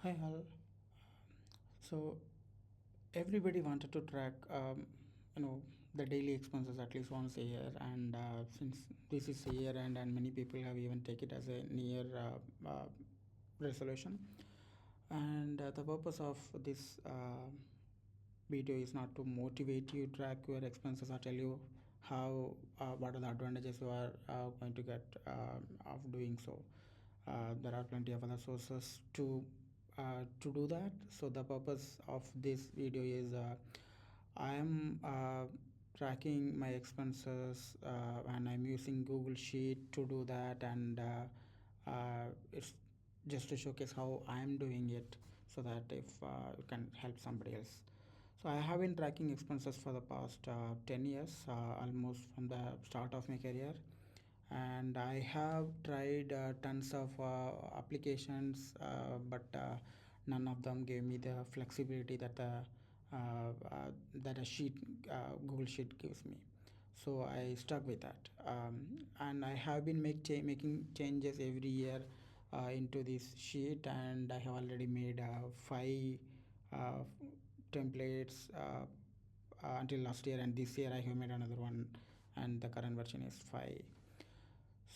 Hi, Hal. So everybody wanted to track, the daily expenses at least once a year, and since this is a year end, and many people have even take it as a near resolution. And the purpose of this video is not to motivate you track your expenses or tell you how what are the advantages you are going to get of doing so. There are plenty of other sources to do that. So the purpose of this video is I am tracking my expenses and I'm using Google Sheet to do that, and it's just to showcase how I am doing it, so that if you can help somebody else. So I have been tracking expenses for the past 10 years, almost from the start of my career, and I have tried tons of applications, but none of them gave me the flexibility that a sheet Google Sheet gives me. So I stuck with that, and I have been making changes every year into this sheet, and I have already made five uh, templates until last year, and this year I have made another one, and the current version is 5.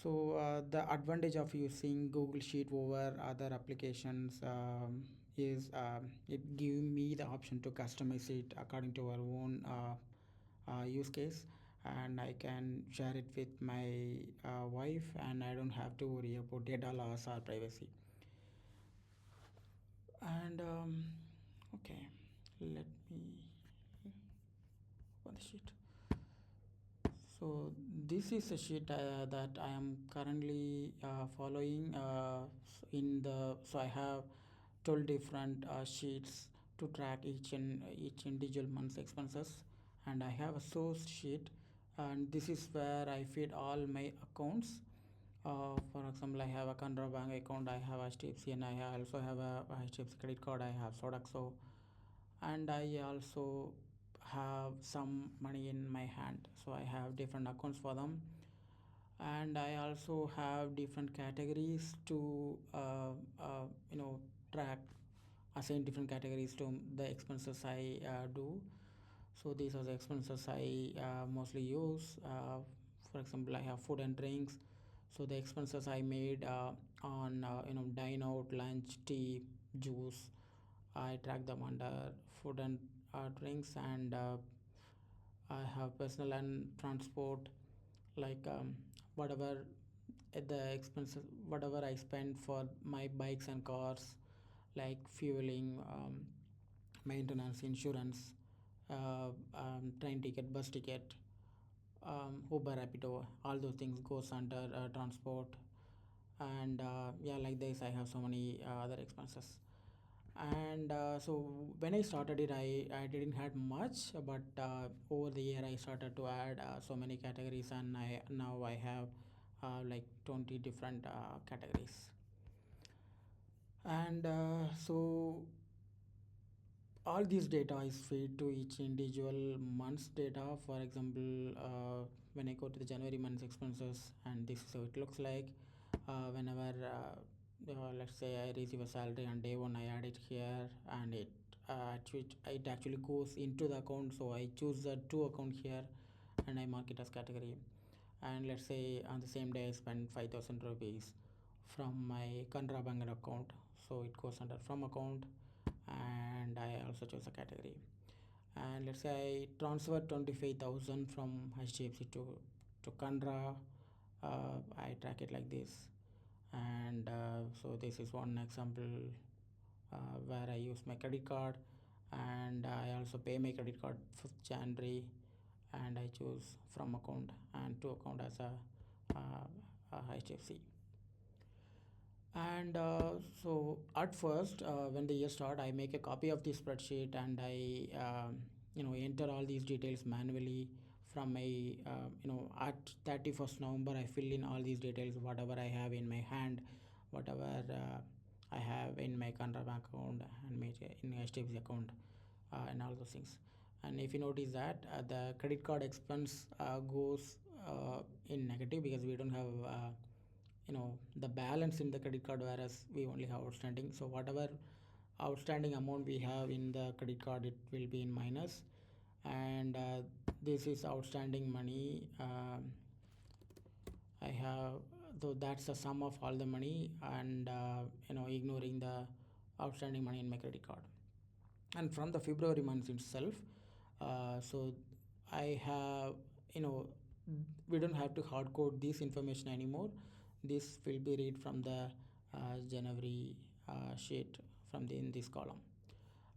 So the advantage of using Google Sheet over other applications is it give me the option to customize it according to our own use case, and I can share it with my wife, and I don't have to worry about data loss or privacy. And okay, let me open the sheet. So this is a sheet that I am currently following in the. So I have 12 different sheets to track each individual month's expenses, and I have a source sheet, and this is where I feed all my accounts. For example, I have a Canara Bank account, I have HDFC, and I also have a HDFC credit card. I have Sodexo, and I also have some money in my hand, so I have different accounts for them, and I also have different categories to track, assign different categories to the expenses I do. So these are the expenses I mostly use. For example, I have food and drinks, so the expenses I made on dine out, lunch, tea, juice, I track them under food and drinks, and I have personal and transport, like whatever the expenses, whatever I spend for my bikes and cars, like fueling, maintenance, insurance, train ticket, bus ticket, Uber, Rapido, all those things goes under transport, and yeah, like this I have so many other expenses. And so when I started it, I didn't had much, but over the year I started to add so many categories, and I now I have like 20 different categories. And so all these data is fed to each individual month's data. For example, when I go to the January month's expenses, and this is how it looks like. Whenever let's say I receive a salary on day one, I add it here, and it actually goes into the account. So I choose the two account here, and I mark it as category. And let's say on the same day I spend 5,000 rupees from my Canara Bank account, so it goes under from account, and I also choose a category. And let's say I transfer 25,000 from HDFC to Canara, I track it like this. And so this is one example where I use my credit card, and I also pay my credit card 5th January, and I choose from account and to account as uh, a HDFC. And so at first, when the year start, I make a copy of the spreadsheet, and I enter all these details manually from my at 31st November I fill in all these details, whatever I have in my hand, whatever I have in my Canara Bank account and my in HDFC account, and all those things. And if you notice that the credit card expense goes in negative, because we don't have the balance in the credit card, whereas we only have outstanding. So whatever outstanding amount we have in the credit card, it will be in minus. And this is outstanding money I have. So that's the sum of all the money, and ignoring the outstanding money in my credit card. And from the February month itself, so I have, you know we don't have to hard code this information anymore. This will be read from the January sheet from in this column,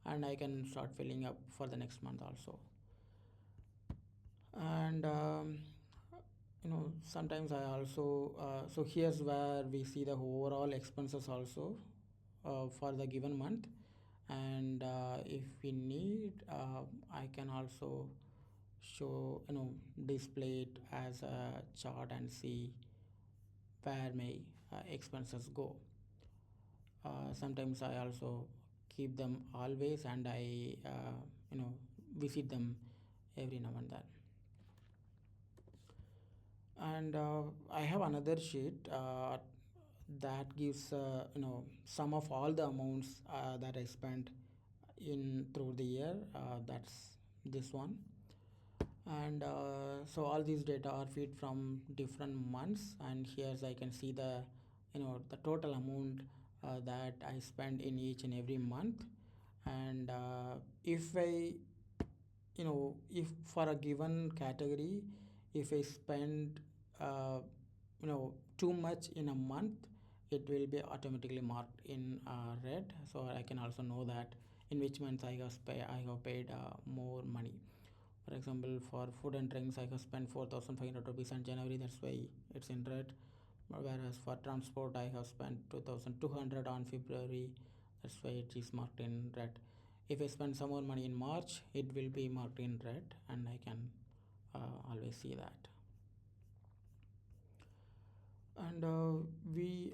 and I can start filling up for the next month also. And sometimes I also, so here's where we see the overall expenses also for the given month. And if we need, I can also show, display it as a chart and see where my expenses go. Sometimes I also keep them always, and I you know visit them every now and then. And I have another sheet that gives, sum of all the amounts that I spent in through the year. That's this one. And so all these data are feed from different months, and here's I can see the, the total amount that I spend in each and every month. And if I, if for a given category, if I spend uh, too much in a month, it will be automatically marked in red, so I can also know that in which month I have paid more money. For example, for food and drinks, I have spent 4,500 rupees in January, that's why it's in red. Whereas for transport, I have spent 2,200 on February, that's why it is marked in red. If I spend some more money in March, it will be marked in red, and I can always see that. And we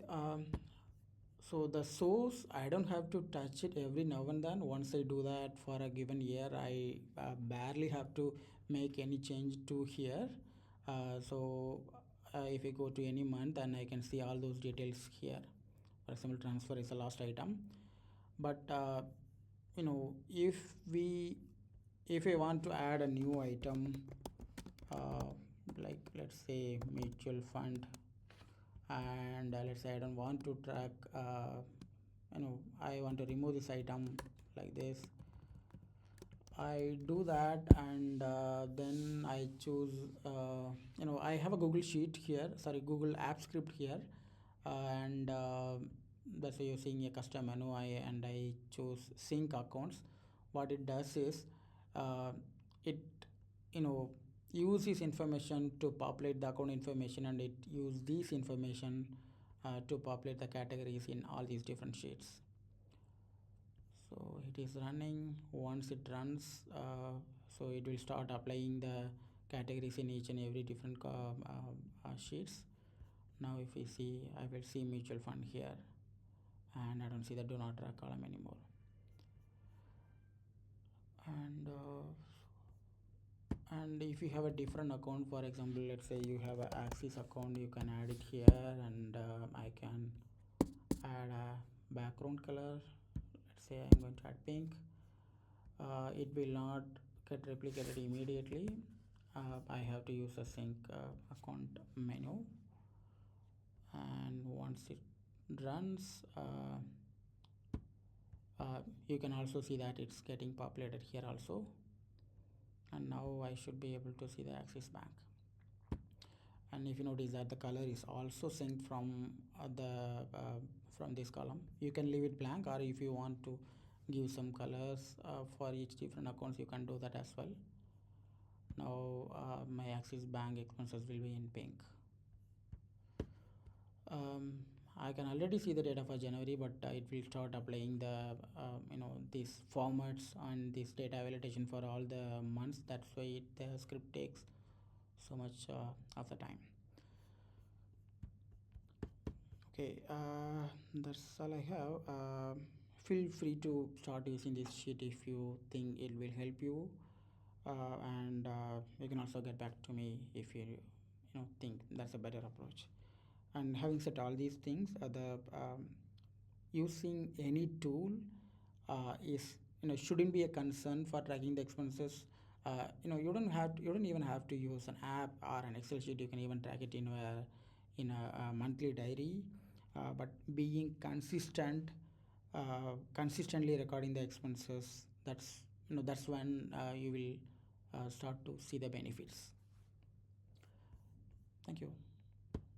so the source, I don't have to touch it every now and then. Once I do that for a given year, I barely have to make any change to here. So if I go to any month, and I can see all those details here. For example, transfer is the last item. But if we if I want to add a new item, uh, like let's say mutual fund, and let's say I don't want to track, I want to remove this item like this. I do that, and then I choose, I have a Google sheet here, sorry, Google app script here. And that's why you're seeing a custom menu. And I choose sync accounts. What it does is, it, you know uses information to populate the account information, and it use these information to populate the categories in all these different sheets. So it is running. Once it runs, so it will start applying the categories in each and every different sheets. Now if we see, I will see mutual fund here, and I don't see the do not track column anymore. And if you have a different account, for example, let's say you have a Axis account, you can add it here. And I can add a background color. Let's say I'm going to add pink. It will not get replicated immediately. I have to use a sync account menu. And once it runs, you can also see that it's getting populated here also. And now I should be able to see the Axis Bank. And if you notice that the color is also synced from this column, you can leave it blank, or if you want to give some colors for each different accounts, you can do that as well. Now my Axis Bank expenses will be in pink. I can already see the data for January, but it will start applying the these formats and this data validation for all the months. That's why the script takes so much of the time. Okay, that's all I have. Feel free to start using this sheet if you think it will help you, and you can also get back to me if you think that's a better approach. And having said all these things, the using any tool is shouldn't be a concern for tracking the expenses. You don't even have to use an app or an Excel sheet. You can even track it in a monthly diary. But being consistently recording the expenses, that's when you will start to see the benefits. Thank you.